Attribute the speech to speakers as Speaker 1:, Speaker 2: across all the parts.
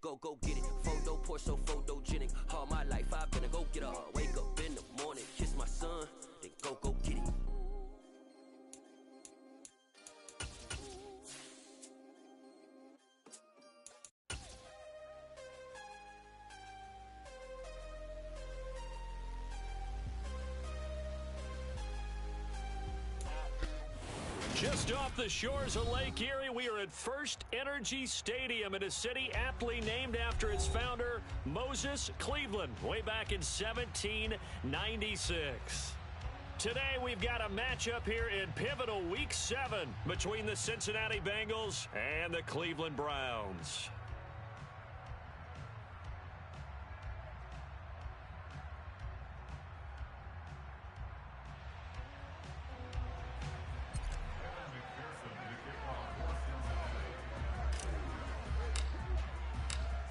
Speaker 1: go get it. Photo poor, so photogenic. All my life I've been a go-getter. Wake up in the morning, kiss my son, then go get it.
Speaker 2: Just off the shores of Lake Erie, we are at First Energy Stadium in a city aptly named after its founder, Moses Cleveland, way back in 1796. Today, we've got a matchup here in pivotal Week 7 between the Cincinnati Bengals and the Cleveland Browns.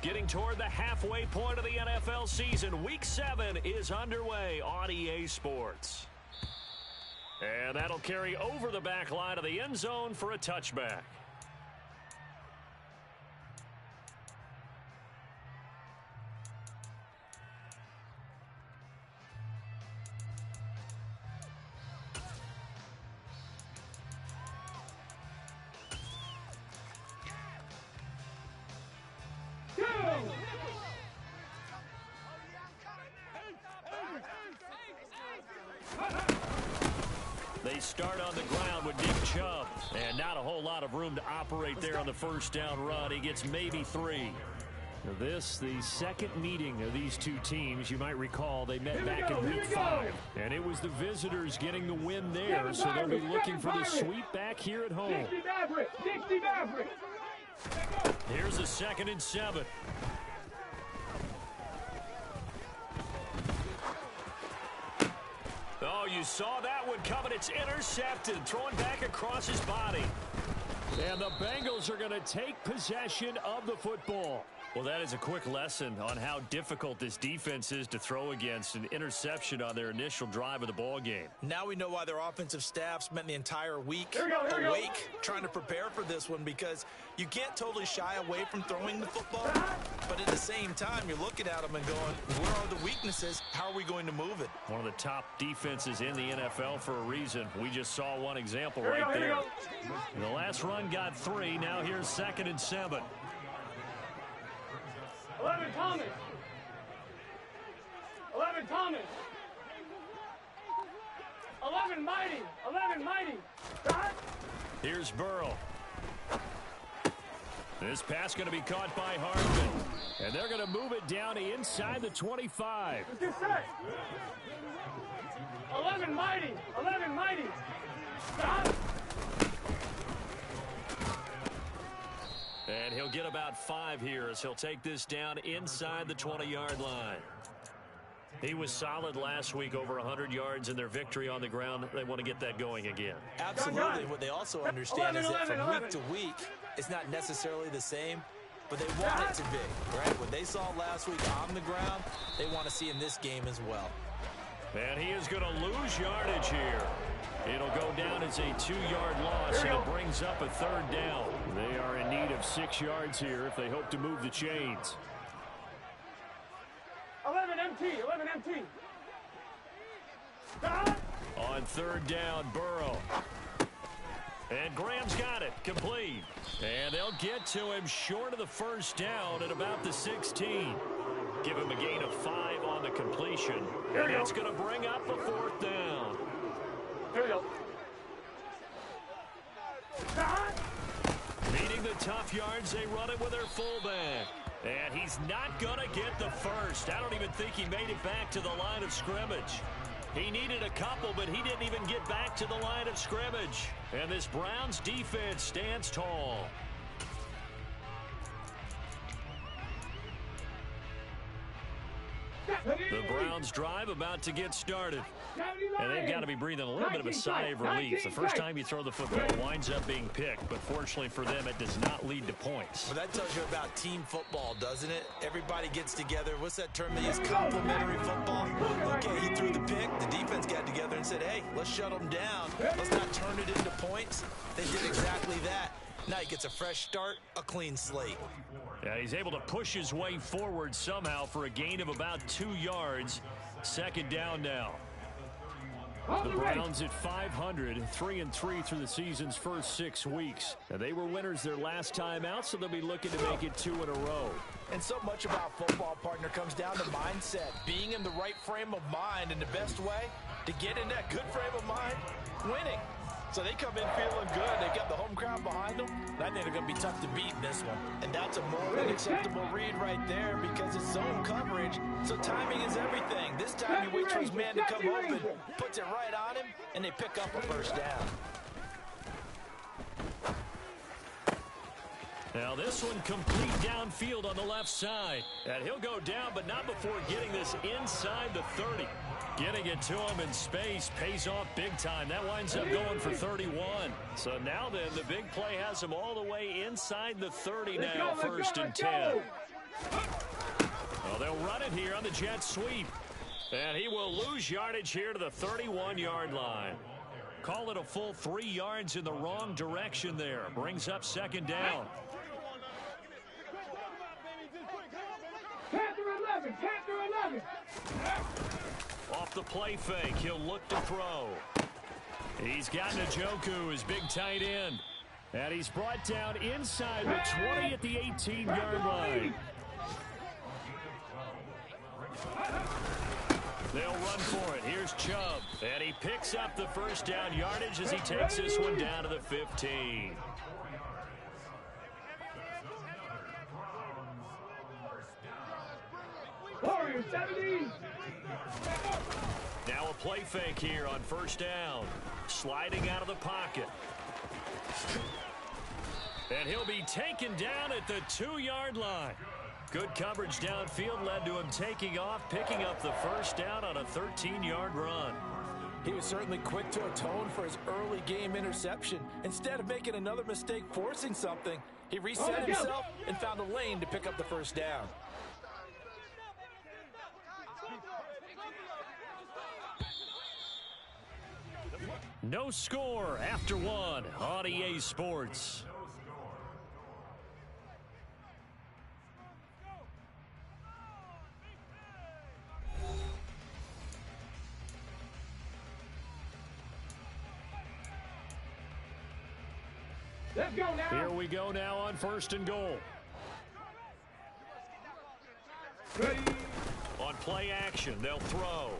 Speaker 2: Getting toward the halfway point of the NFL season, Week 7 is underway on EA Sports. And that'll carry over the back line of the end zone for a touchback. They start on the ground with Nick Chubb, and not a whole lot of room to operate there on the first down run. He gets maybe 3. This, the second meeting of these two teams. You might recall they met back in Week 5, and it was the visitors getting the win there, so they'll be looking for the sweep back here at home. Here's a 2nd and 7. Oh, you saw that one coming. It's intercepted, throwing back across his body. And the Bengals are going to take possession of the football. Well, that is a quick lesson on how difficult this defense is to throw against. An interception on their initial drive of the ball game.
Speaker 3: Now we know why their offensive staff spent the entire week awake trying to prepare for this one, because you can't totally shy away from throwing the football, but at the same time, you're looking at them and going, where are the weaknesses? How are we going to move it?
Speaker 2: One of the top defenses in the NFL for a reason. We just saw one example right there. The last run got 3. Now here's 2nd and 7.
Speaker 4: 11 Thomas. 11 Thomas. 11 Mighty. 11 Mighty.
Speaker 2: Here's Burrow. This pass going to be caught by Hardman. And they're going to move it down to inside the 25.
Speaker 4: 11 Mighty. 11 Mighty.
Speaker 2: And he'll get about 5 here as he'll take this down inside the 20-yard line. He was solid last week, over 100 yards in their victory on the ground. They want to get that going again.
Speaker 3: Absolutely. What they also understand is that from week to week, it's not necessarily the same, but they want it to be, right? What they saw last week on the ground, they want to see in this game as well.
Speaker 2: And he is going to lose yardage here. It'll go down as a 2-yard loss, and it brings up a 3rd down. They are in need of 6 yards here if they hope to move the chains.
Speaker 4: 11 MT, 11 MT.
Speaker 2: On 3rd down, Burrow. And Graham's got it, complete. And they'll get to him short of the 1st down at about the 16. Give him a gain of 5 on the completion. And that's going to bring up a 4th down.
Speaker 4: Here we go.
Speaker 2: Meeting the tough yards, they run it with their fullback. And he's not going to get the first. I don't even think he made it back to the line of scrimmage. He needed a couple, but he didn't even get back to the line of scrimmage. And this Browns defense stands tall. The Browns drive about to get started. And they've got to be breathing a little bit of a sigh of relief. The first time you throw the football winds up being picked, but fortunately for them, it does not lead to points.
Speaker 3: Well, that tells you about team football, doesn't it? Everybody gets together. What's that term they use? Complementary football. Okay, he threw the pick. The defense got together and said, hey, let's shut them down. Let's not turn it into points. They did exactly that. Now he gets a fresh start, a clean slate.
Speaker 2: Yeah, he's able to push his way forward somehow for a gain of about 2 yards. Second down now. The Browns at 500, 3-3 through the season's first 6 weeks. Now, they were winners their last time out, so they'll be looking to make it 2 in a row.
Speaker 3: And so much about football, partner, comes down to mindset. Being in the right frame of mind, and the best way to get in that good frame of mind, winning. So they come in feeling good. They've got the home crowd behind them. I think they're going to be tough to beat in this one. And that's a more than acceptable read right there because it's zone coverage. So timing is everything. This time he waits for his man to come open, puts it right on him, and they pick up a first down.
Speaker 2: Now this one complete downfield on the left side. And he'll go down, but not before getting this inside the 30. Getting it to him in space pays off big time. That winds up going for 31. So now then, the big play has him all the way inside the 30 now, first and 10. Well, they'll run it here on the jet sweep. And he will lose yardage here to the 31-yard line. Call it a full 3 yards in the wrong direction there. Brings up second down.
Speaker 4: Panther 11, Panther 11.
Speaker 2: Off the play fake, he'll look to throw. He's got Njoku, his big tight end. And he's brought down inside the 20 at the 18-yard line. They'll run for it. Here's Chubb. And he picks up the first down yardage as he takes this one down to the 15.
Speaker 4: Warriors 17.
Speaker 2: Now a play fake here on first down. Sliding out of the pocket. And he'll be taken down at the 2-yard line. Good coverage downfield led to him taking off, picking up the first down on a 13-yard run.
Speaker 3: He was certainly quick to atone for his early game interception. Instead of making another mistake forcing something, he reset himself and found a lane to pick up the first down.
Speaker 2: No score after one on EA Sports.
Speaker 4: Let's go now.
Speaker 2: Here we go now on first and goal.
Speaker 4: Ready.
Speaker 2: On play action, they'll throw.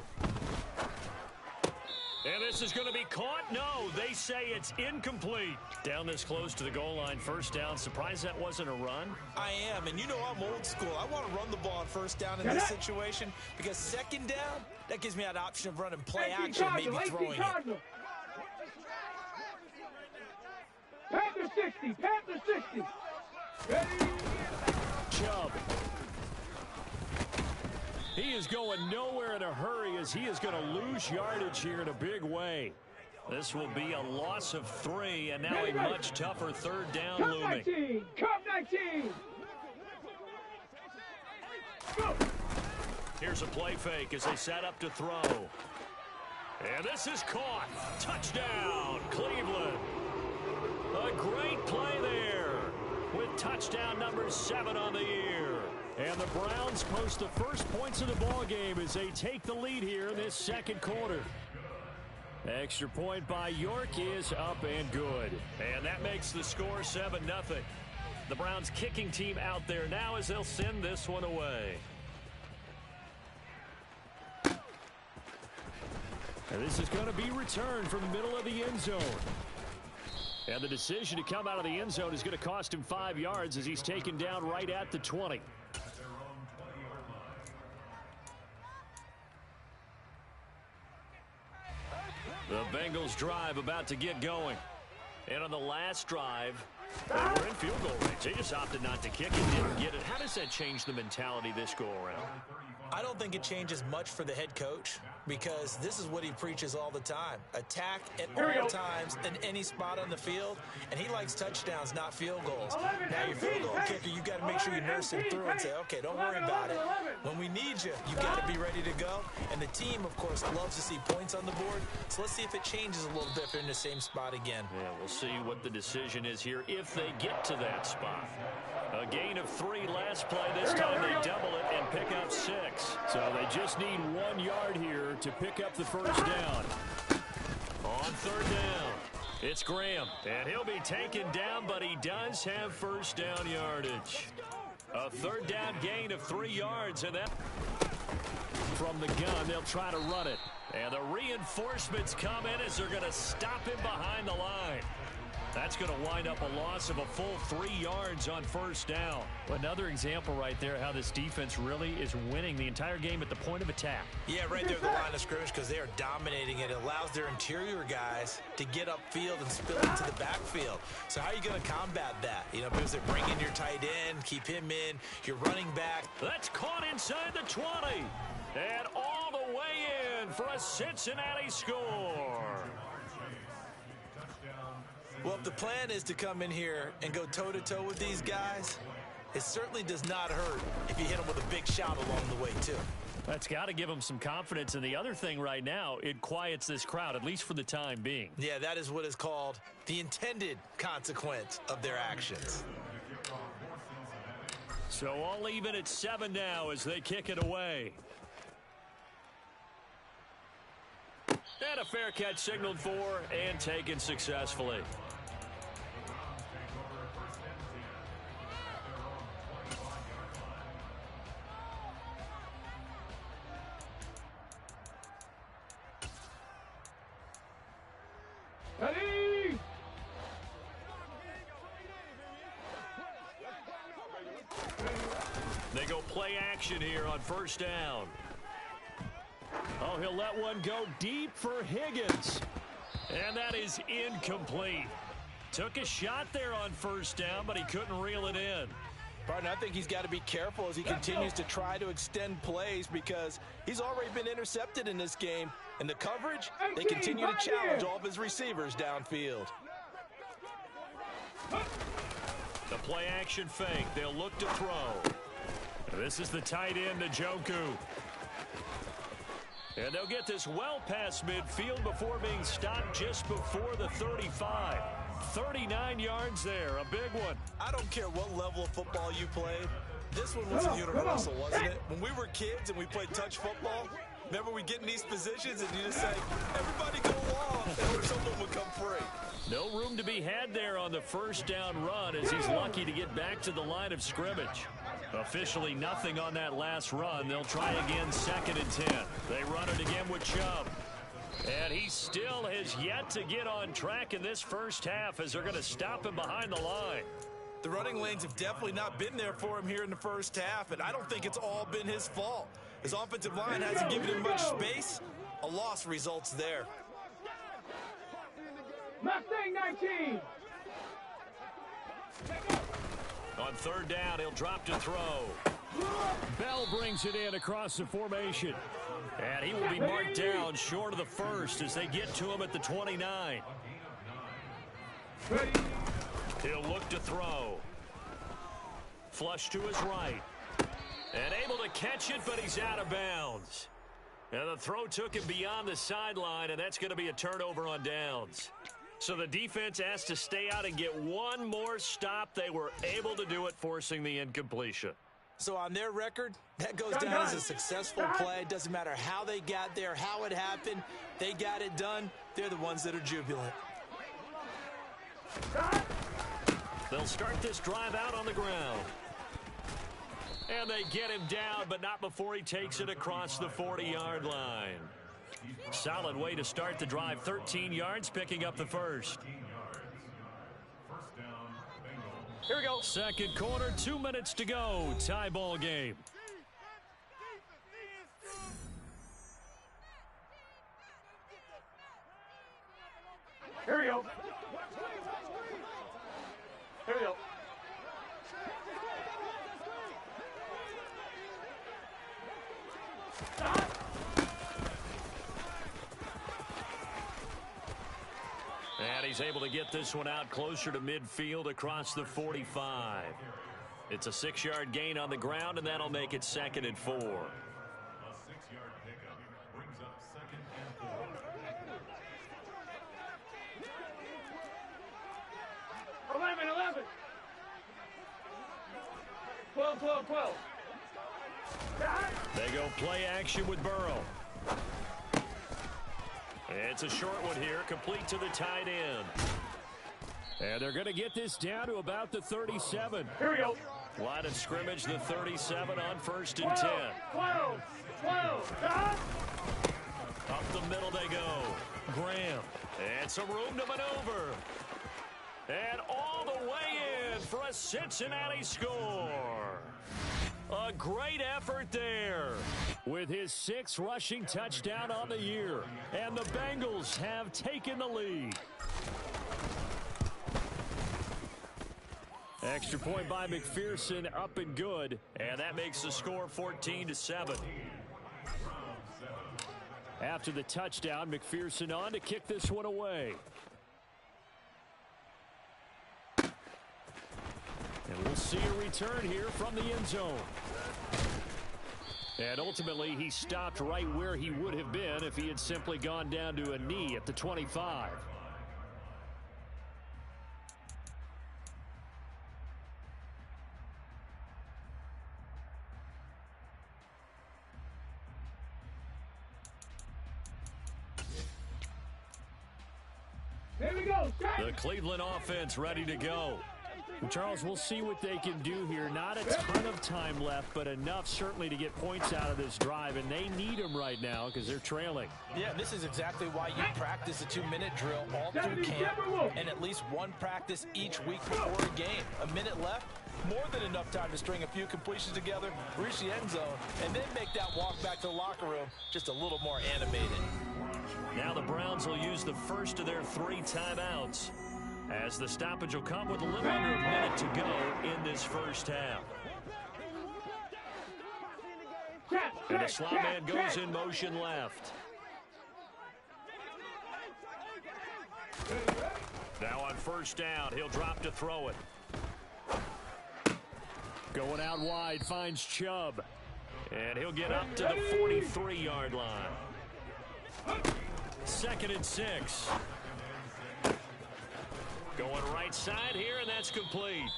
Speaker 2: And this is going to be caught. No, they say it's incomplete. Down this close to the goal line, first down. Surprised that wasn't a run?
Speaker 3: I am, and you know I'm old school. I want to run the ball on first down in this situation because second down, that gives me that option of running play action, maybe throwing it.
Speaker 4: Panther 60, Panther 60. Ready.
Speaker 2: Chubb. He is going nowhere in a hurry as he is going to lose yardage here in a big way. This will be a loss of 3, and now a much tougher third down looming.
Speaker 4: 19, Cup 19. Go.
Speaker 2: Here's a play fake as they set up to throw. And this is caught. Touchdown, Cleveland. A great play there with touchdown number 7 on the year. And the Browns post the first points of the ball game as they take the lead here in this second quarter. Extra point by York is up and good. And that makes the score 7-0. The Browns kicking team out there now as they'll send this one away. And this is going to be returned from the middle of the end zone. And the decision to come out of the end zone is going to cost him 5 yards as he's taken down right at the 20. The Bengals drive about to get going. And on the last drive, they were in field goal range. They just opted not to kick it, didn't get it. How does that change the mentality this go around?
Speaker 3: I don't think it changes much for the head coach. because this is what he preaches all the time. Attack at all times in any spot on the field, and he likes touchdowns, not field goals. Now, your field goal kicker, you got to make sure you nurse him through and say, okay, don't worry about it. When we need you, you got to be ready to go. And the team, of course, loves to see points on the board, so let's see if it changes a little bit if they're in the same spot again.
Speaker 2: Yeah, we'll see what the decision is here if they get to that spot. A gain of 3 last play. This time they double it and pick up 6. So they just need 1 yard here to pick up the first down. On third down, it's Graham. And he'll be taken down, but he does have first down yardage. A third down gain of 3 yards. And that from the gun, they'll try to run it. And the reinforcements come in as they're going to stop him behind the line. That's going to wind up a loss of a full 3 yards on first down. Another example right there how this defense really is winning the entire game at the point of attack.
Speaker 3: Yeah, right there at the line of scrimmage because they are dominating it. It allows their interior guys to get upfield and spill into the backfield. So how are you going to combat that? You know, because they're bringing your tight end, keep him in, your running back.
Speaker 2: That's caught inside the 20. And all the way in for a Cincinnati score.
Speaker 3: Well, if the plan is to come in here and go toe-to-toe with these guys, it certainly does not hurt if you hit them with a big shot along the way, too.
Speaker 2: That's got to give them some confidence. And the other thing right now, it quiets this crowd, at least for the time being.
Speaker 3: Yeah, that is what is called the intended consequence of their actions.
Speaker 2: So all even at 7 now as they kick it away. And a fair catch signaled for and taken successfully.
Speaker 4: Ready?
Speaker 2: They go play action here on first down. Oh, he'll let one go deep for Higgins. And that is incomplete. Took a shot there on first down, but he couldn't reel it in.
Speaker 3: Partner, I think he's got to be careful as he continues to try to extend plays because he's already been intercepted in this game. And the coverage, they continue to challenge all of his receivers downfield.
Speaker 2: The play action fake. They'll look to throw. This is the tight end, Njoku. And they'll get this well past midfield before being stopped just before the 35. 39 yards there, a big one.
Speaker 3: I don't care what level of football you played. This one was a universal, wasn't it? When we were kids and we played touch football, remember we get in these positions and you just say, everybody go long, and hope someone would come free.
Speaker 2: No room to be had there on the first down run as he's lucky to get back to the line of scrimmage. Officially nothing on that last run. They'll try again 2nd and 10. They run it again with Chubb. And he still has yet to get on track in this first half as they're going to stop him behind the line.
Speaker 3: The running lanes have definitely not been there for him here in the first half, and I don't think it's all been his fault. His offensive line hasn't given him much space. A loss results there.
Speaker 4: Mustang 19.
Speaker 2: On third down, he'll drop to throw. Bell brings it in across the formation. And he will be marked down short of the first as they get to him at the 29.
Speaker 4: Ready?
Speaker 2: He'll look to throw. Flush to his right. And able to catch it, but he's out of bounds. And the throw took him beyond the sideline, and that's going to be a turnover on downs. So the defense asked to stay out and get one more stop. They were able to do it, forcing the incompletion.
Speaker 3: So on their record, that goes down as a successful play. It doesn't matter how they got there, how it happened. They got it done. They're the ones that are jubilant.
Speaker 2: They'll start this drive out on the ground. And they get him down, but not before he takes it across the 40-yard line. Solid way to start the drive. 13 yards, picking up the first. Here we go. Second quarter, 2 minutes to go. Tie ball game.
Speaker 4: Here we go. Here we go.
Speaker 2: And he's able to get this one out closer to midfield across the 45. It's a 6-yard gain on the ground, and that'll make it 2nd and 4.
Speaker 4: 11. 12.
Speaker 2: They go play action with Burrow. It's a short one here, complete to the tight end. And they're going to get this down to about the 37.
Speaker 4: Here we go.
Speaker 2: Line of scrimmage, the 37 on 1st and 10.
Speaker 4: 12.
Speaker 2: Up the middle they go. Graham. And some room to maneuver. And all the way in for a Cincinnati score. A great effort there with his 6th rushing touchdown on the year. And the Bengals have taken the lead. Extra point by McPherson, up and good. And that makes the score 14-7. After the touchdown, McPherson on to kick this one away. And we'll see a return here from the end zone. And ultimately, he stopped right where he would have been if he had simply gone down to a knee at the 25.
Speaker 4: Here we go.
Speaker 2: The Cleveland offense ready to go. Charles, we'll see what they can do here. Not a ton of time left, but enough certainly to get points out of this drive, and they need them right now because they're trailing.
Speaker 3: Yeah, this is exactly why you practice a 2-minute drill all through camp and at least one practice each week before a game. A minute left, more than enough time to string a few completions together, reach the end zone, and then make that walk back to the locker room just a little more animated.
Speaker 2: Now the Browns will use the first of their 3 timeouts, as the stoppage will come with a little under a minute to go in this first half. And the slot man goes in motion left. Now on 1st down, he'll drop to throw it. Going out wide, finds Chubb. And he'll get up to the 43-yard line. 2nd and 6. Going right side here, and that's complete.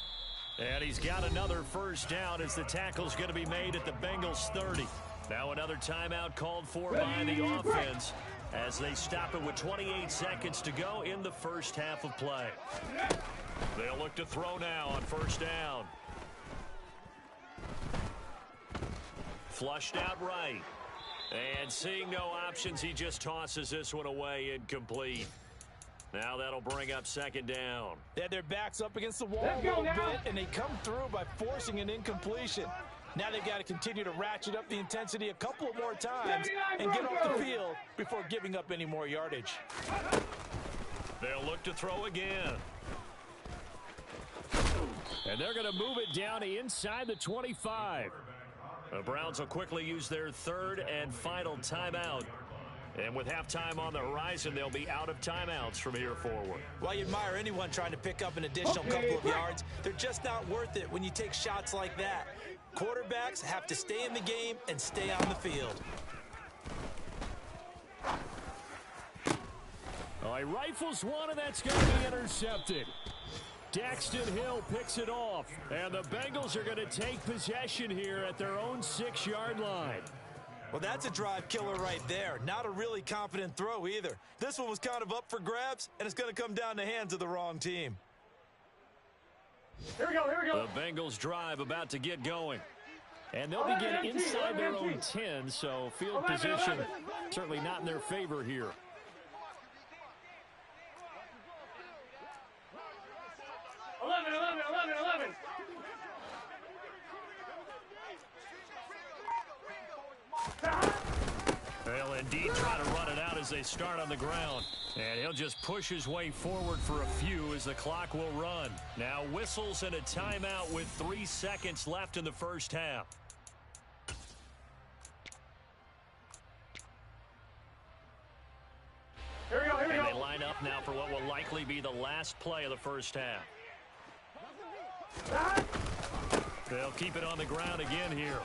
Speaker 2: And he's got another first down as the tackle's going to be made at the Bengals 30. Now another timeout called for by the offense as they stop it with 28 seconds to go in the first half of play. They'll look to throw now on 1st down. Flushed out right. And seeing no options, he just tosses this one away, incomplete. Now that'll bring up 2nd down.
Speaker 3: They had their backs up against the wall a little bit, and they come through by forcing an incompletion. Now they've got to continue to ratchet up the intensity a couple more times and get off the field before giving up any more yardage.
Speaker 2: They'll look to throw again. And they're going to move it down to inside the 25. The Browns will quickly use their 3rd and final timeout. And with halftime on the horizon, they'll be out of timeouts from here forward.
Speaker 3: While you admire anyone trying to pick up an additional couple of yards, they're just not worth it when you take shots like that. Quarterbacks have to stay in the game and stay on the field.
Speaker 2: Oh, he rifles one, and that's going to be intercepted. Daxton Hill picks it off, and the Bengals are going to take possession here at their own 6-yard line.
Speaker 3: Well, that's a drive killer right there. Not a really confident throw either. This one was kind of up for grabs, and it's going to come down the hands of the wrong team.
Speaker 4: Here we go.
Speaker 2: The Bengals drive about to get going. And they'll begin inside their own 10, so field position certainly not in their favor here.
Speaker 4: Eleven.
Speaker 2: They'll indeed try to run it out as they start on the ground. And he'll just push his way forward for a few as the clock will run. Now whistles and a timeout with 3 seconds left in the first half.
Speaker 4: Here we go, here we
Speaker 2: And
Speaker 4: go.
Speaker 2: they line up now for what will likely be the last play of the first half. They'll keep it on the ground again here.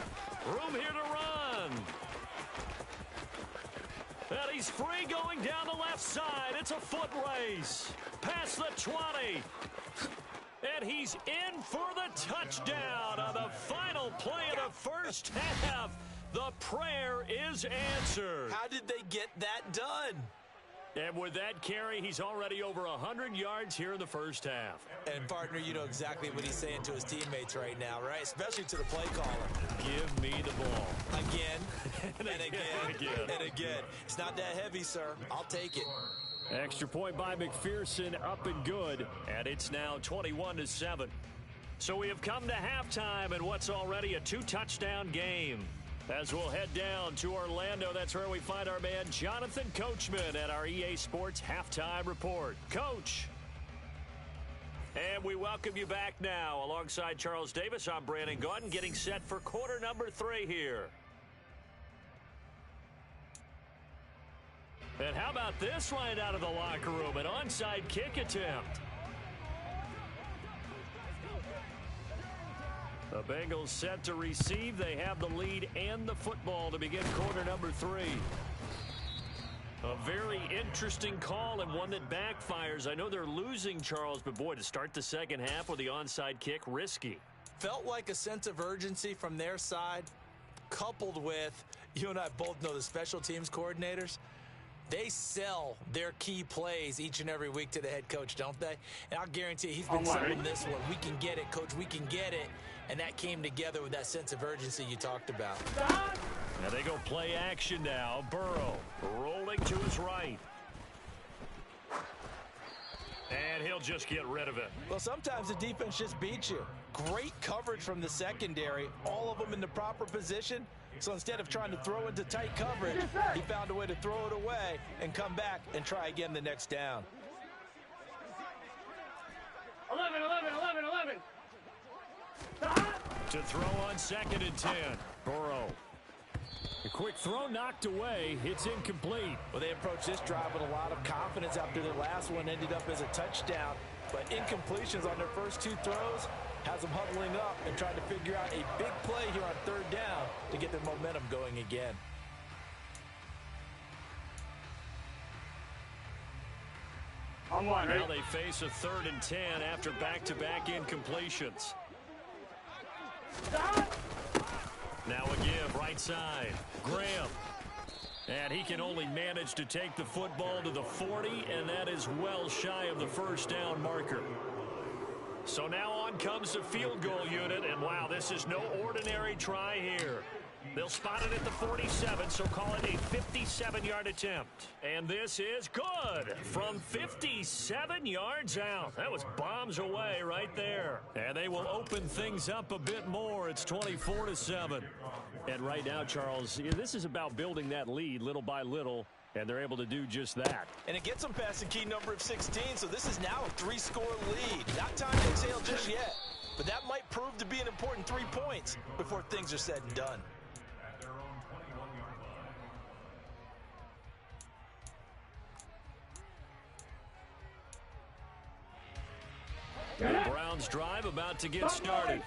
Speaker 2: Room here to run. And he's free going down the left side. It's a foot race. Past the 20. And he's in for the touchdown on the final play of the first half. The prayer is answered.
Speaker 3: How did they get that done?
Speaker 2: And with that carry, he's already over 100 yards here in the first half.
Speaker 3: And, partner, you know exactly what he's saying to his teammates right now, right? Especially to the play caller.
Speaker 2: Give me the ball.
Speaker 3: Again, and again, and again. It's not that heavy, sir. I'll take it.
Speaker 2: Extra point by McPherson, up and good. And it's now 21-7. So we have come to halftime in what's already a 2-touchdown game. As we'll head down to Orlando, that's where we find our man Jonathan Coachman at our EA Sports Halftime Report. Coach. And we welcome you back now. Alongside Charles Davis, I'm Brandon Gaudin, getting set for quarter number 3 here. And how about this right out of the locker room? An onside kick attempt. The Bengals set to receive. They have the lead and the football to begin quarter number 3. A very interesting call and one that backfires. I know they're losing, Charles, but boy, to start the second half with the onside kick, risky.
Speaker 3: Felt like a sense of urgency from their side, coupled with, you and I both know the special teams coordinators. They sell their key plays each and every week to the head coach, don't they? And I'll guarantee he's been selling this one. We can get it, coach. We can get it. And that came together with that sense of urgency you talked about.
Speaker 2: Now they go play action now. Burrow rolling to his right. And he'll just get rid of it.
Speaker 3: Well, sometimes the defense just beats you. Great coverage from the secondary. All of them in the proper position. So instead of trying to throw into tight coverage, he found a way to throw it away and come back and try again the next down.
Speaker 4: 11, 11, 11, 11.
Speaker 2: To throw on 2nd and 10. Burrow. A quick throw knocked away. It's incomplete.
Speaker 3: Well, they approached this drive with a lot of confidence after their last one ended up as a touchdown. But incompletions on their first 2 throws has them huddling up and trying to figure out a big play here on 3rd down to get their momentum going again.
Speaker 4: On one,
Speaker 2: Now
Speaker 4: right?
Speaker 2: they face a 3rd and 10 after back-to-back incompletions. Now a give, right side. Graham. And he can only manage to take the football to the 40, and that is well shy of the first down marker. So now on comes the field goal unit, and wow, this is no ordinary try here. They'll spot it at the 47, so call it a 57-yard attempt. And this is good from 57 yards out. That was bombs away right there. And they will open things up a bit more. It's 24-7. And right now, Charles, this is about building that lead little by little, and they're able to do just that.
Speaker 3: And it gets them past the key number of 16, so this is now a 3-score lead. Not time to exhale just yet, but that might prove to be an important 3 points before things are said and done.
Speaker 2: The Browns drive about to get started.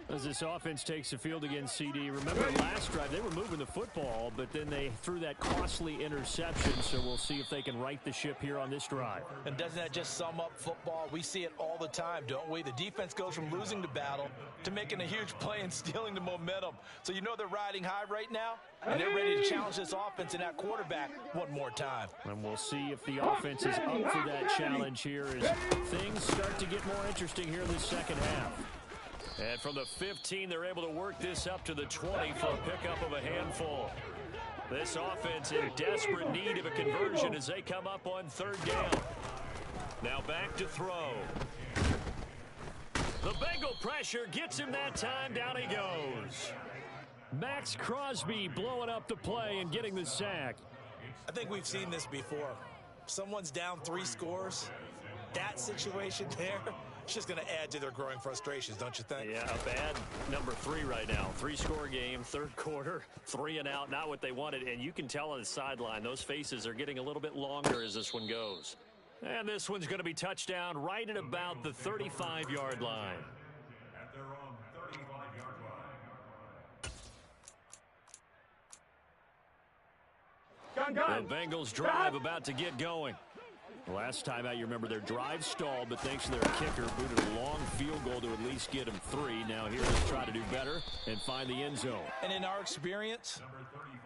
Speaker 2: As this offense takes the field against CD. Remember last drive, they were moving the football, but then they threw that costly interception, so we'll see if they can right the ship here on this drive.
Speaker 3: And doesn't that just sum up football? We see it all the time, don't we? The defense goes from losing the battle to making a huge play and stealing the momentum. So you know they're riding high right now, and they're ready to challenge this offense and that quarterback one more time.
Speaker 2: And we'll see if the offense is up for that challenge here as things start to get more interesting here in the second half. And from the 15, they're able to work this up to the 20 for a pickup of a handful. This offense in desperate need of a conversion as they come up on 3rd down. Now back to throw. The Bengal pressure gets him that time. Down he goes. Max Crosby blowing up the play and getting the sack.
Speaker 3: I think we've seen this before. Someone's down 3 scores. That situation there, It's just going to add to their growing frustrations, don't you think?
Speaker 2: Yeah, a bad number 3 right now. 3-score game, third quarter, 3 and out, not what they wanted. And you can tell on the sideline, those faces are getting a little bit longer as this one goes. And this one's going to be touchdown right at about the 35-yard line.
Speaker 5: At their own 35-yard line.
Speaker 2: The Bengals drive about to get going. Last time out, you remember their drive stalled, but thanks to their kicker, booted a long field goal to at least get them 3. Now here they try to do better and find the end zone.
Speaker 3: And in our experience,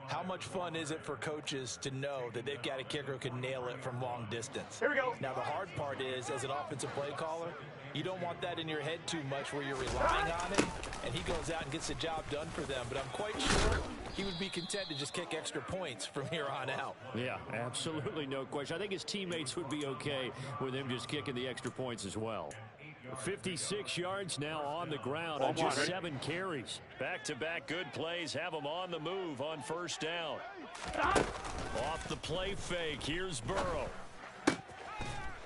Speaker 3: how much fun is it for coaches to know that they've got a kicker who can nail it from long distance?
Speaker 4: Here we go.
Speaker 3: Now, the hard part is, as an offensive play caller, you don't want that in your head too much where you're relying on it, and he goes out and gets the job done for them. But I'm quite sure he would be content to just kick extra points from here on out.
Speaker 2: Yeah, absolutely no question. I think his teammates would be okay with him just kicking the extra points as well. 56 yards now on the ground on just 7 carries. Back-to-back good plays have him on the move on first down. Off the play fake, here's Burrow.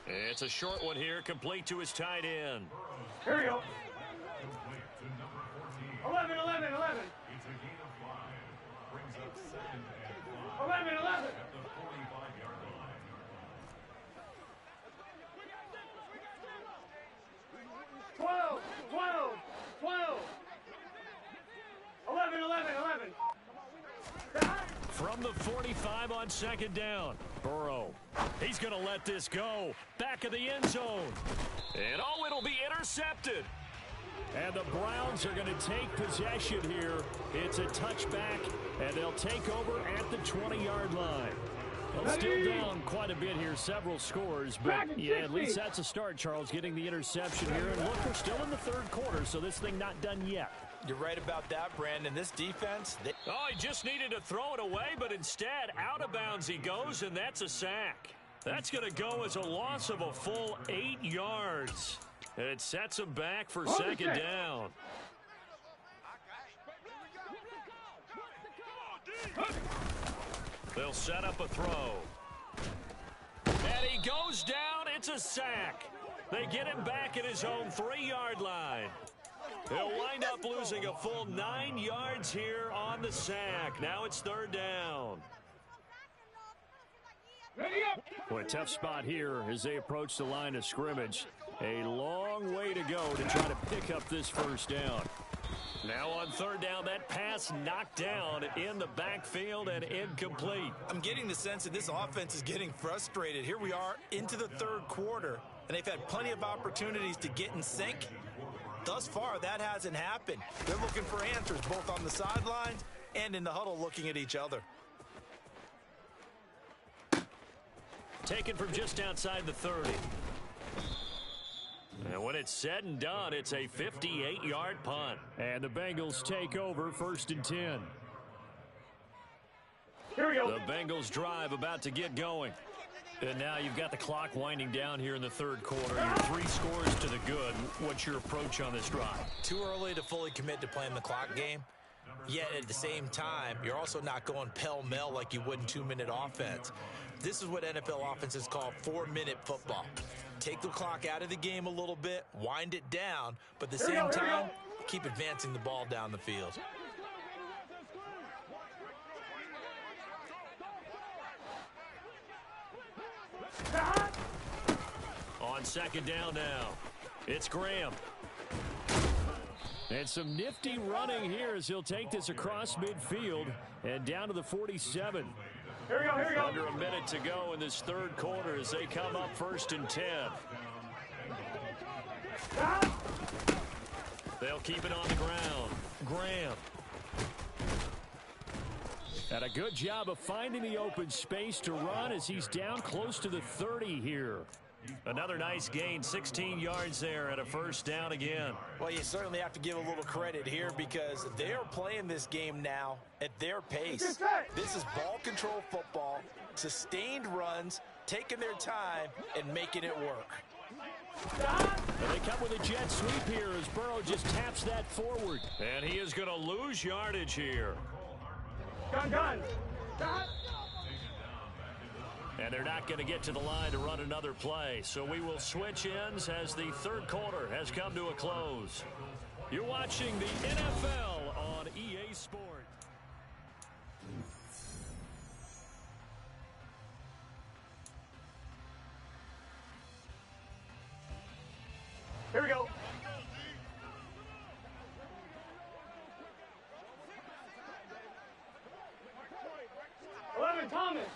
Speaker 2: It's a short one here, complete to his tight end.
Speaker 4: Here we go. 11, 11, 11.
Speaker 5: It's a gain of 5. Brings up 2nd and 5.
Speaker 4: 11, 11.
Speaker 5: At the 45-yard line.
Speaker 4: 12, 12, 12. 11, 11, 11.
Speaker 2: From the 45 on second down, Burrow. He's going to let this go. Back of the end zone. And oh, it'll be intercepted. And the Browns are going to take possession here. It's a touchback, and they'll take over at the 20-yard line. Well, still down quite a bit here, several scores, but yeah, at least that's a start, Charles, getting the interception here. And look, we're still in the third quarter, so this thing not done yet.
Speaker 3: You're right about that, Brandon. This defense,
Speaker 2: Oh, he just needed to throw it away, but instead, out of bounds he goes, and that's a sack. That's going to go as a loss of a full 8 yards. It sets him back for second down. They'll set up a throw. And he goes down. It's a sack. They get him back at his own 3-yard line. They'll wind up losing a full 9 yards here on the sack. Now it's third down. Boy, a tough spot here as they approach the line of scrimmage. A long way to go to try to pick up this first down. Now on third down, that pass knocked down in the backfield and incomplete.
Speaker 3: I'm getting the sense that this offense is getting frustrated. Here we are into the third quarter, and they've had plenty of opportunities to get in sync. Thus far, that hasn't happened. They're looking for answers both on the sidelines and in the huddle looking at each other.
Speaker 2: Taken from just outside the 30. And when it's said and done, it's a 58-yard punt. And the Bengals take over 1st and 10.
Speaker 4: Here we go.
Speaker 2: The Bengals drive about to get going. And now you've got the clock winding down here in the third quarter. You're 3 scores to the good. What's your approach on this drive?
Speaker 3: Too early to fully commit to playing the clock game. Yet at the same time, you're also not going pell-mell like you would in 2-minute offense. This is what NFL offenses call 4-minute football. Take the clock out of the game a little bit, wind it down, but at the same time, keep advancing the ball down the field.
Speaker 2: On second down now, it's Graham. And some nifty running here as he'll take this across midfield and down to the 47.
Speaker 4: Here we go, here we go.
Speaker 2: Under a minute to go in this third quarter as they come up 1st and 10. They'll keep it on the ground. Graham. And a good job of finding the open space to run as he's down close to the 30 here. Another nice gain, 16 yards there and a first down again.
Speaker 3: Well, you certainly have to give a little credit here because they are playing this game now at their pace. This is ball control football, sustained runs, taking their time, and making it work.
Speaker 2: And they come with a jet sweep here as Burrow just taps that forward. And he is going to lose yardage here.
Speaker 4: Gun.
Speaker 2: And they're not going to get to the line to run another play. So we will switch ends as the third quarter has come to a close. You're watching the NFL on EA Sports.
Speaker 4: Here we go. Thomas.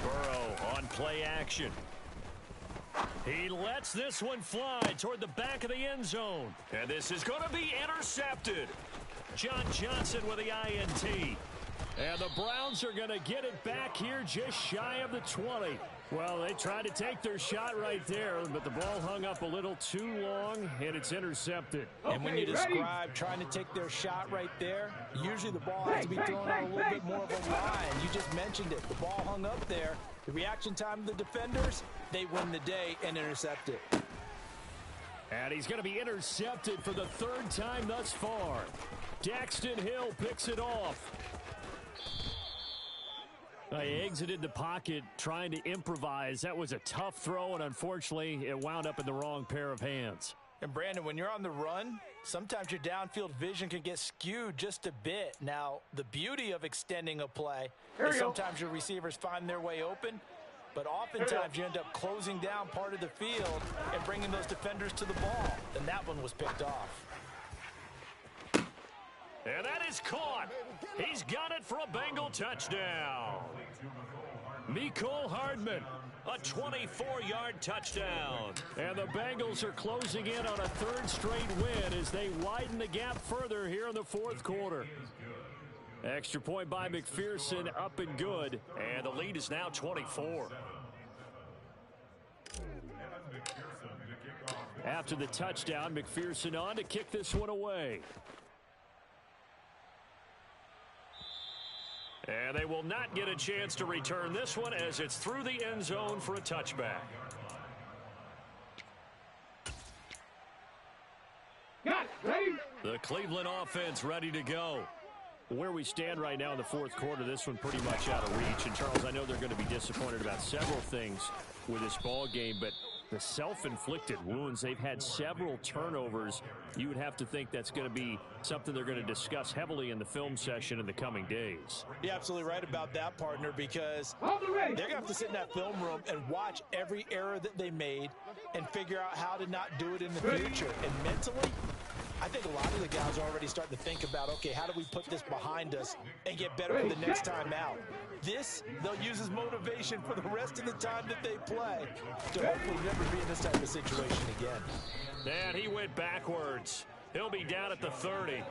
Speaker 2: Burrow on play action. He lets this one fly toward the back of the end zone. And this is going to be intercepted. John Johnson with the INT. And the Browns are going to get it back here just shy of the 20. Well, they tried to take their shot right there, but the ball hung up a little too long, and it's intercepted.
Speaker 3: And when you describe trying to take their shot right there, usually the ball has to be thrown on a little bit more of a line. You just mentioned it. The ball hung up there. The reaction time of the defenders, they win the day and intercept it.
Speaker 2: And he's going to be intercepted for the third time thus far. Daxton Hill picks it off. He exited the pocket trying to improvise. That was a tough throw, and unfortunately, it wound up in the wrong pair of hands.
Speaker 3: And, Brandon, when you're on the run, sometimes your downfield vision can get skewed just a bit. Now, the beauty of extending a play is sometimes your receivers find their way open, but oftentimes you end up closing down part of the field and bringing those defenders to the ball. And that one was picked off.
Speaker 2: And that is caught. He's got it for a Bengal touchdown. Mecole Hardman, a 24-yard touchdown. And the Bengals are closing in on a third straight win as they widen the gap further here in the fourth quarter. Extra point by McPherson, up and good. And the lead is now 24. After the touchdown, McPherson on to kick this one away. And they will not get a chance to return this one as it's through the end zone for a touchback.
Speaker 4: Got it. Ready?
Speaker 2: The Cleveland offense ready to go. Where we stand right now in the fourth quarter, this one pretty much out of reach. And, Charles, I know they're going to be disappointed about several things with this ball game, but the self-inflicted wounds, they've had several turnovers. You would have to think that's going to be something they're going to discuss heavily in the film session in the coming days.
Speaker 3: You're absolutely right about that, partner, because they're going to have to sit in that film room and watch every error that they made and figure out how to not do it in the future. And mentally, I think a lot of the guys are already starting to think about, okay, how do we put this behind us and get better for the next time out? This, they'll use as motivation for the rest of the time that they play to hopefully never be in this type of situation again.
Speaker 2: And he went backwards. He'll be down at the 30.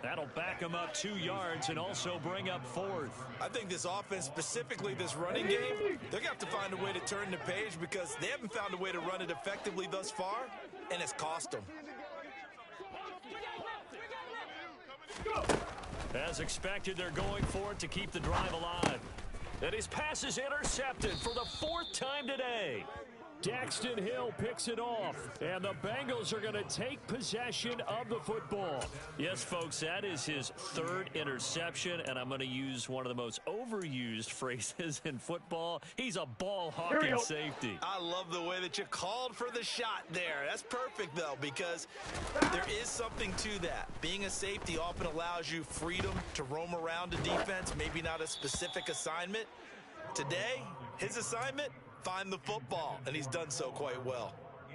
Speaker 2: That'll back him up 2 yards and also bring up fourth.
Speaker 3: I think this offense, specifically this running game, they're going to have to find a way to turn the page because they haven't found a way to run it effectively thus far, and it's cost them.
Speaker 2: As expected, they're going for it to keep the drive alive. And his pass is intercepted for the fourth time today. Daxton Hill picks it off, and the Bengals are going to take possession of the football. Yes, folks, that is his third interception, and I'm going to use one of the most overused phrases in football. He's a ball-hawking safety.
Speaker 3: I love the way that you called for the shot there. That's perfect, though, because there is something to that. Being a safety often allows you freedom to roam around a defense, maybe not a specific assignment. Today, his assignment, find the football, and he's done so quite well.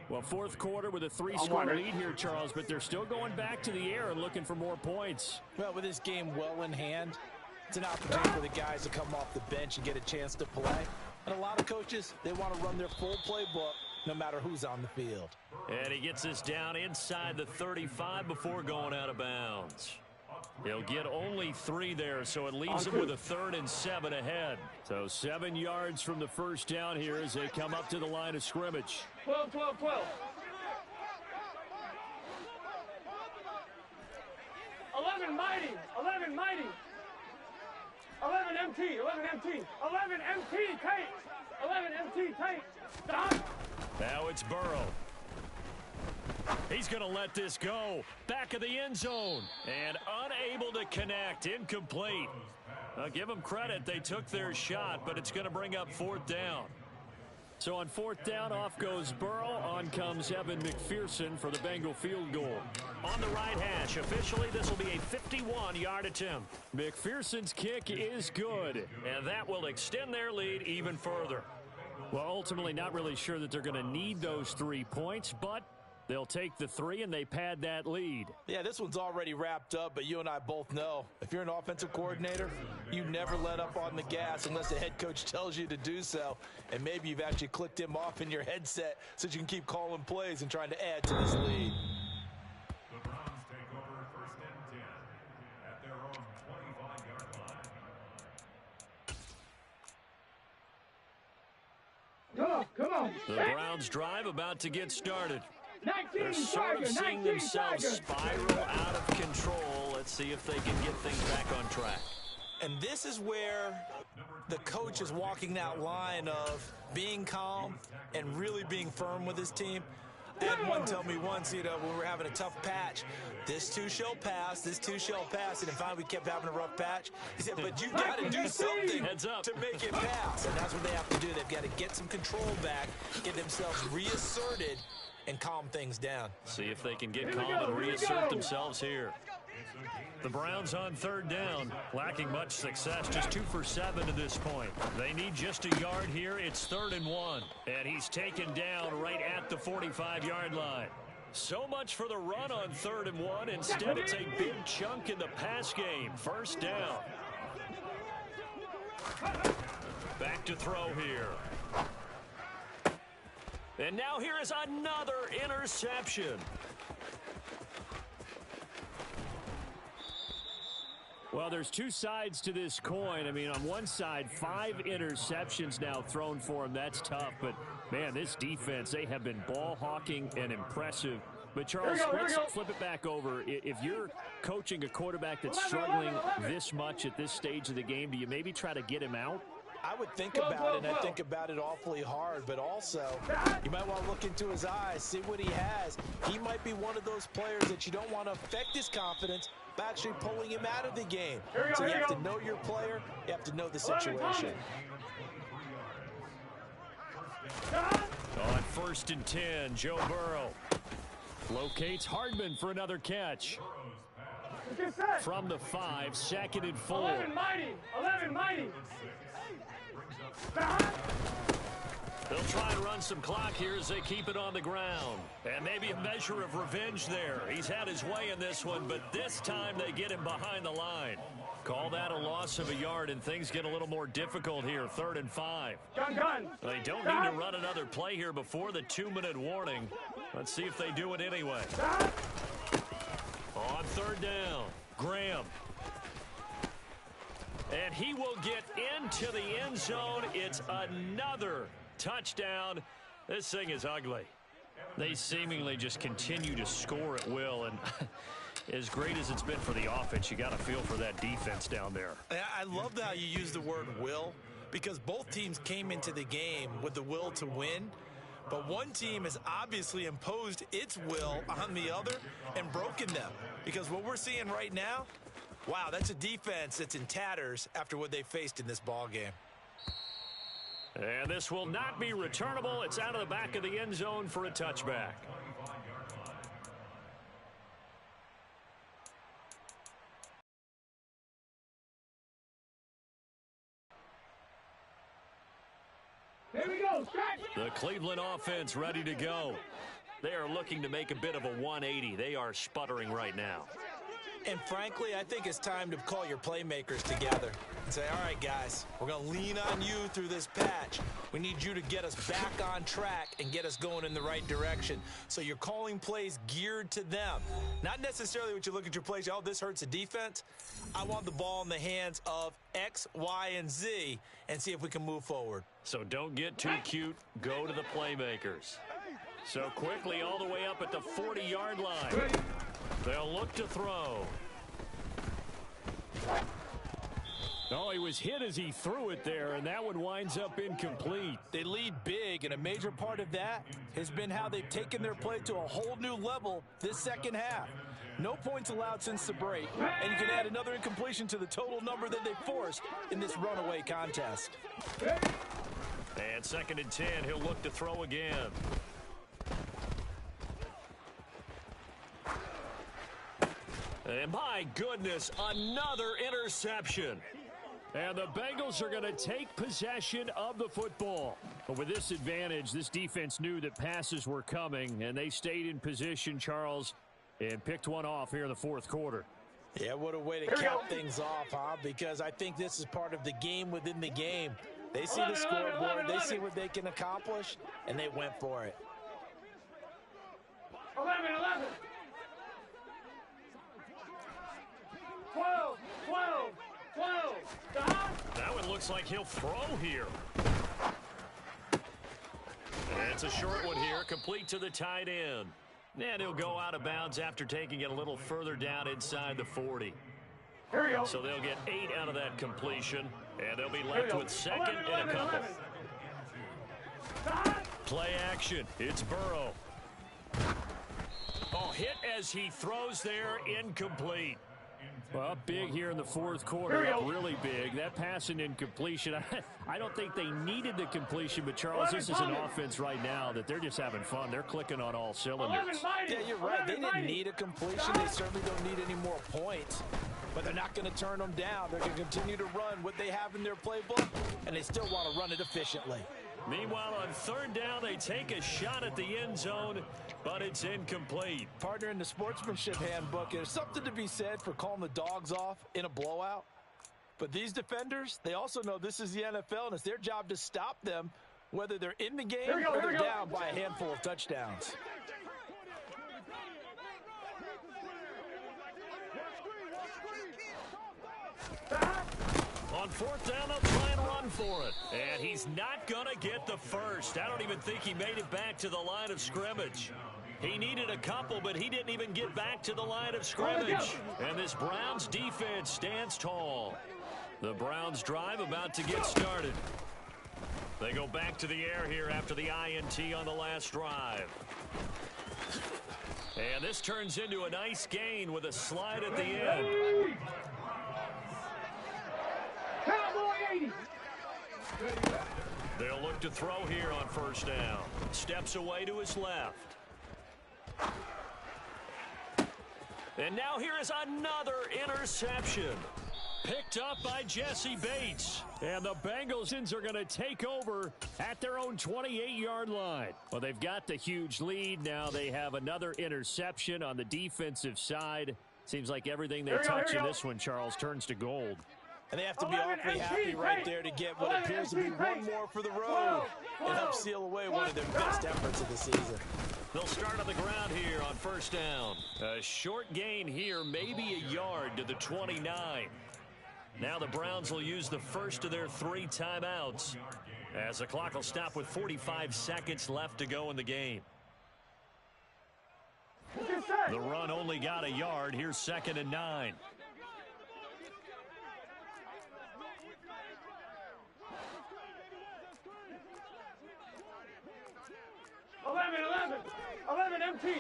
Speaker 2: Well, fourth quarter with a 3-score lead here, Charles, but they're still going back to the air and looking for more points.
Speaker 3: Well, with this game well in hand, it's an opportunity for the guys to come off the bench and get a chance to play. And a lot of coaches, they want to run their full playbook no matter who's on the field.
Speaker 2: And he gets this down inside the 35 before going out of bounds. He'll get only 3 there, so it leaves him with a 3rd and 7 ahead. So 7 yards from the first down here as they come up to the line of scrimmage.
Speaker 4: 12, 12, 12. 11 mighty. 11 mighty. 11 MT. 11 MT. 11 MT tight. 11 MT tight. Stop.
Speaker 2: Now it's Burrow. He's going to let this go. Back of the end zone. And unable to connect. Incomplete. I'll give them credit. They took their shot, but it's going to bring up 4th down. So on 4th down, off goes Burrow. On comes Evan McPherson for the Bengal field goal. On the right hash, officially this will be a 51-yard attempt. McPherson's kick is good, and that will extend their lead even further. Well, ultimately not really sure that they're going to need those 3 points, but they'll take the 3 and they pad that lead.
Speaker 3: Yeah, this one's already wrapped up, but you and I both know if you're an offensive coordinator, you never let up on the gas unless the head coach tells you to do so. And maybe you've actually clicked him off in your headset so you can keep calling plays and trying to add to this lead.
Speaker 5: The Browns take over 1st and 10 at their own 25-yard line.
Speaker 4: Come on.
Speaker 2: The Browns drive about to get started.
Speaker 4: 19,
Speaker 2: They're sort of seeing
Speaker 4: 19,
Speaker 2: themselves spiral out of control. Let's see if they can get things back on track.
Speaker 3: And this is where the coach is walking that line of being calm and really being firm with his team. I had one tell me once, when we were having a tough patch, this too shall pass, this too shall pass. And finally we kept having a rough patch. He said, but you got to do something to make it pass. And that's what they have to do. They've got to get some control back, get themselves reasserted, and calm things down.
Speaker 2: See if they can get calm and reassert themselves here. The Browns on 3rd down, lacking much success, just 2 for 7 to this point. They need just a yard here. It's 3rd and 1, and he's taken down right at the 45-yard line. So much for the run on 3rd and 1. Instead, it's a big chunk in the pass game. 1st down. Back to throw here. And now here is another interception. Well, there's 2 sides to this coin. I mean, on one side, 5 interceptions now thrown for him. That's tough. But, man, this defense, they have been ball hawking and impressive. But, Charles, let's flip it back over. If you're coaching a quarterback that's struggling this much at this stage of the game, do you maybe try to get him out?
Speaker 3: I would think about it, and I think about it awfully hard, but also you might want to look into his eyes, see what he has. He might be one of those players that you don't want to affect his confidence by actually pulling him out of the game. So you have to know your player, you have to know the situation.
Speaker 2: On 1st and 10, Joe Burrow locates Hardman for another catch. From the 5, 2nd and 4.
Speaker 4: 11 mighty.
Speaker 2: They'll try and run some clock here as they keep it on the ground. And maybe a measure of revenge there. He's had his way in this one, but this time they get him behind the line. Call that a loss of a yard, and things get a little more difficult here. 3rd and 5. They don't need to run another play here before the 2-minute warning. Let's see if they do it anyway. On 3rd down, Graham. And he will get into the end zone. It's another touchdown. This thing is ugly. They seemingly just continue to score at will. And as great as it's been for the offense, you got to feel for that defense down there.
Speaker 3: I love how you use the word will, because both teams came into the game with the will to win. But one team has obviously imposed its will on the other and broken them. Because what we're seeing right now, wow, that's a defense that's in tatters after what they faced in this ball game.
Speaker 2: And this will not be returnable. It's out of the back of the end zone for a touchback.
Speaker 4: Here we go.
Speaker 2: The Cleveland offense ready to go. They are looking to make a bit of a 180. They are sputtering right now.
Speaker 3: And frankly, I think it's time to call your playmakers together and say, all right, guys, we're going to lean on you through this patch. We need you to get us back on track and get us going in the right direction. So you're calling plays geared to them. Not necessarily what you look at your plays, oh, this hurts the defense. I want the ball in the hands of X, Y, and Z and see if we can move forward.
Speaker 2: So don't get too cute. Go to the playmakers. So quickly all the way up at the 40-yard line. They'll look to throw. Oh, he was hit as he threw it there, and that one winds up incomplete.
Speaker 3: They lead big, and a major part of that has been how they've taken their play to a whole new level this second half. No points allowed since the break, and you can add another incompletion to the total number that they forced in this runaway contest.
Speaker 2: And 2nd and 10, he'll look to throw again. And my goodness, another interception. And the Bengals are going to take possession of the football. But with this advantage, this defense knew that passes were coming, and they stayed in position, Charles, and picked one off here in the 4th quarter.
Speaker 3: Yeah, what a way to cap things off, huh? Because I think this is part of the game within the game. They see the scoreboard, they see what they can accomplish, and they went for it.
Speaker 4: 11. 12.
Speaker 2: That one looks like he'll throw here. And it's a short one here, complete to the tight end. And he'll go out of bounds after taking it a little further down inside the 40.
Speaker 4: Here we go.
Speaker 2: So they'll get 8 out of that completion, and they'll be left with 2nd and a couple. Play action. It's Burrow. Oh, hit as he throws there, incomplete. Well, big here in the 4th quarter, really big. That pass and incompletion, I don't think they needed the completion, but Charles, this is an offense right now that they're just having fun. They're clicking on all cylinders.
Speaker 3: Yeah, you're right. They didn't need a completion. They certainly don't need any more points, but they're not going to turn them down. They're going to continue to run what they have in their playbook, and they still want to run it efficiently.
Speaker 2: Meanwhile, on 3rd down, they take a shot at the end zone, but it's incomplete.
Speaker 3: Partner, in the sportsmanship handbook, there's something to be said for calling the dogs off in a blowout. But these defenders, they also know this is the NFL, and it's their job to stop them, whether they're in the game or they're down by a handful of touchdowns.
Speaker 2: On 4th down, they'll try and run for it. And he's not going to get the first. I don't even think he made it back to the line of scrimmage. He needed a couple, but he didn't even get back to the line of scrimmage. And this Browns defense stands tall. The Browns drive about to get started. They go back to the air here after the INT on the last drive. And this turns into a nice gain with a slide at the end. They'll look to throw here on 1st down. Steps away to his left. And now here is another interception. Picked up by Jesse Bates. And the Bengals are going to take over at their own 28-yard line. Well, they've got the huge lead. Now they have another interception on the defensive side. Seems like everything they touch in this one, Charles, turns to gold.
Speaker 3: And they have to be awfully happy right there to get what appears to be one more for the road and help seal away one of their best efforts of the season.
Speaker 2: They'll start on the ground here on 1st down. A short gain here, maybe a yard to the 29. Now the Browns will use the first of their 3 timeouts as the clock will stop with 45 seconds left to go in the game. The run only got a yard. Here's 2nd and 9.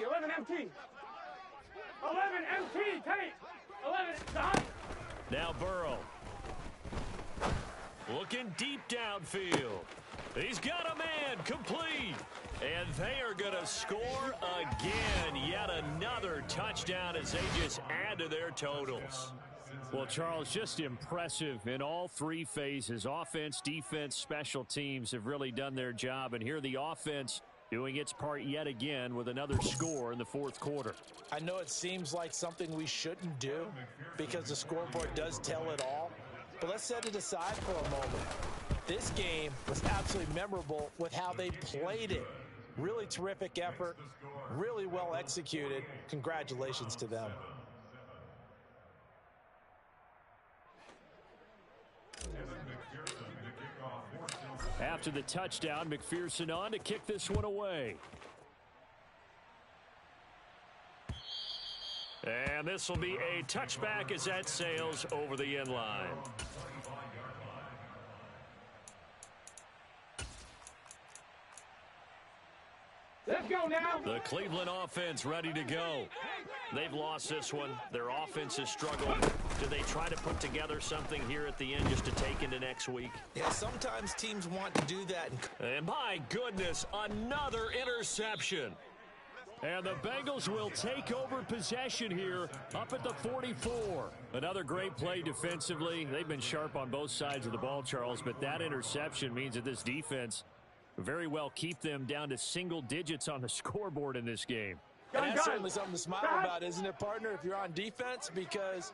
Speaker 4: 11 MT. 11 MT. Take. 11 stop.
Speaker 2: Now Burrow. Looking deep downfield. He's got a man, complete. And they are going to score again. Yet another touchdown as they just add to their totals. Well, Charles, just impressive in all 3 phases. Offense, defense, special teams have really done their job. And here the offense doing its part yet again with another score in the 4th quarter.
Speaker 3: I know it seems like something we shouldn't do because the scoreboard does tell it all. But let's set it aside for a moment. This game was absolutely memorable with how they played it. Really terrific effort, really well executed. Congratulations to them.
Speaker 2: After the touchdown, McPherson on to kick this one away. And this will be a touchback as that sails over the end line.
Speaker 4: Let's go now.
Speaker 2: The Cleveland offense ready to go. They've lost this one. Their offense has struggled. Do they try to put together something here at the end just to take into next week?
Speaker 3: Yeah, sometimes teams want to do that.
Speaker 2: And my goodness, another interception. And the Bengals will take over possession here up at the 44. Another great play defensively. They've been sharp on both sides of the ball, Charles, but that interception means that this defense very well keep them down to single digits on the scoreboard in this game.
Speaker 3: And that's certainly something to smile about, isn't it, partner, if you're on defense? Because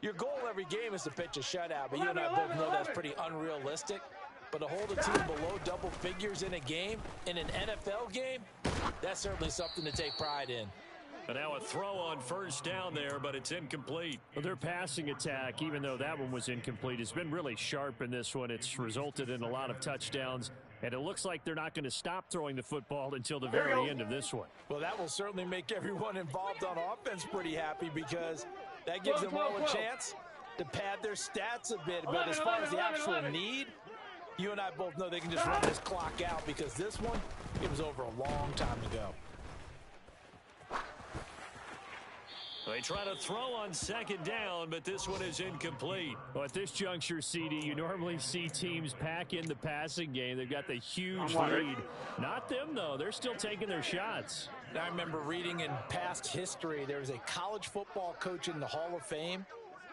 Speaker 3: your goal every game is to pitch a shutout, but you and I both know that's pretty unrealistic. But to hold a team below double figures in a game, in an NFL game, that's certainly something to take pride in.
Speaker 2: And now a throw on first down there, but it's incomplete. Well, their passing attack, even though that one was incomplete, has been really sharp in this one. It's resulted in a lot of touchdowns, and it looks like they're not going to stop throwing the football until the very end of this one.
Speaker 3: Well, that will certainly make everyone involved on offense pretty happy because that gives them all a chance to pad their stats a bit. But as far as the actual need, you and I both know they can just run this clock out because this one, it was over a long time ago.
Speaker 2: They try to throw on second down, but this one is incomplete. Well, at this juncture, CD, you normally see teams pack in the passing game. They've got the huge lead. Not them, though. They're still taking their shots.
Speaker 3: I remember reading in past history, there was a college football coach in the Hall of Fame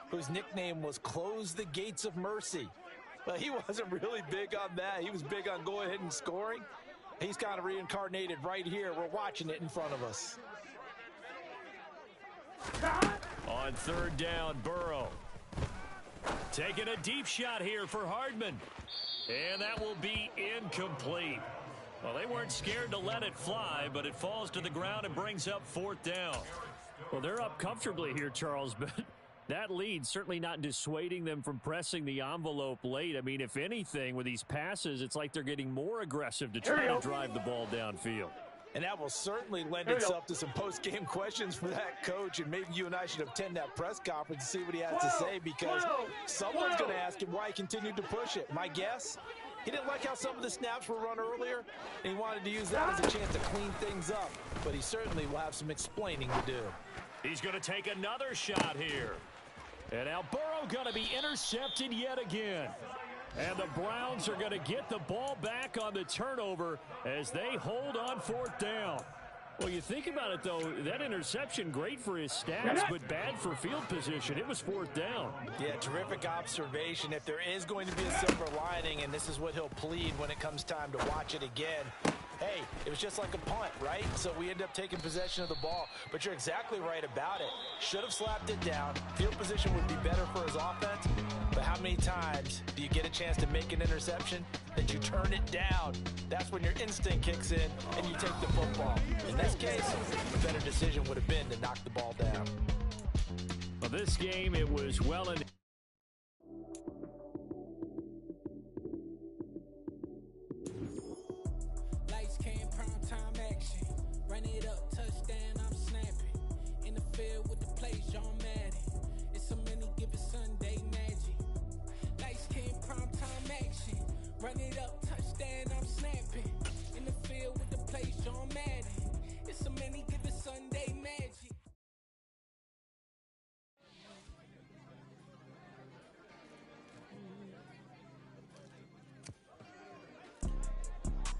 Speaker 3: whose nickname was Close the Gates of Mercy. Well, he wasn't really big on that. He was big on going ahead and scoring. He's kind of reincarnated right here. We're watching it in front of us.
Speaker 2: On third down, Burrow. Taking a deep shot here for Hardman. And that will be incomplete. Well, they weren't scared to let it fly, but it falls to the ground and brings up fourth down. Well, they're up comfortably here, Charles, but that lead certainly not dissuading them from pressing the envelope late. I mean, if anything, with these passes, it's like they're getting more aggressive to try to drive the ball downfield.
Speaker 3: And that will certainly lend itself to some post-game questions for that coach. And maybe you and I should attend that press conference and see what he has to say because someone's going to ask him why he continued to push it. My guess, he didn't like how some of the snaps were run earlier, and he wanted to use that as a chance to clean things up. But he certainly will have some explaining to do.
Speaker 2: He's going to take another shot here. And now Burrow going to be intercepted yet again. And the Browns are going to get the ball back on the turnover as they hold on fourth down. Well, you think about it, though, that interception, great for his stats, but bad for field position. It was fourth down.
Speaker 3: Yeah, terrific observation. If there is going to be a silver lining, and this is what he'll plead when it comes time to watch it again, hey, it was just like a punt, right? So we end up taking possession of the ball. But you're exactly right about it. Should have slapped it down. Field position would be better for his offense. But how many times do you get a chance to make an interception that you turn it down? That's when your instinct kicks in and you take the football. In this case, the better decision would have been to knock the ball down.
Speaker 2: Well, this game, it was well in.
Speaker 6: Lights came, prime time action. Run it up, touchdown, I'm snapping. In the field with the plays, John Madden. It's so many given Sunday magic. Lights came, prime time action. Run it up, touchdown, I'm snapping. In the field with the plays, John Madden. It's so many given Sunday magic.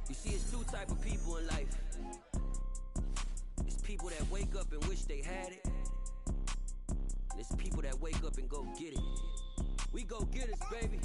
Speaker 1: You see, it's two type of people in life. It's people that wake up and wish they had it. And it's people that wake up and go get it. We go get it, baby.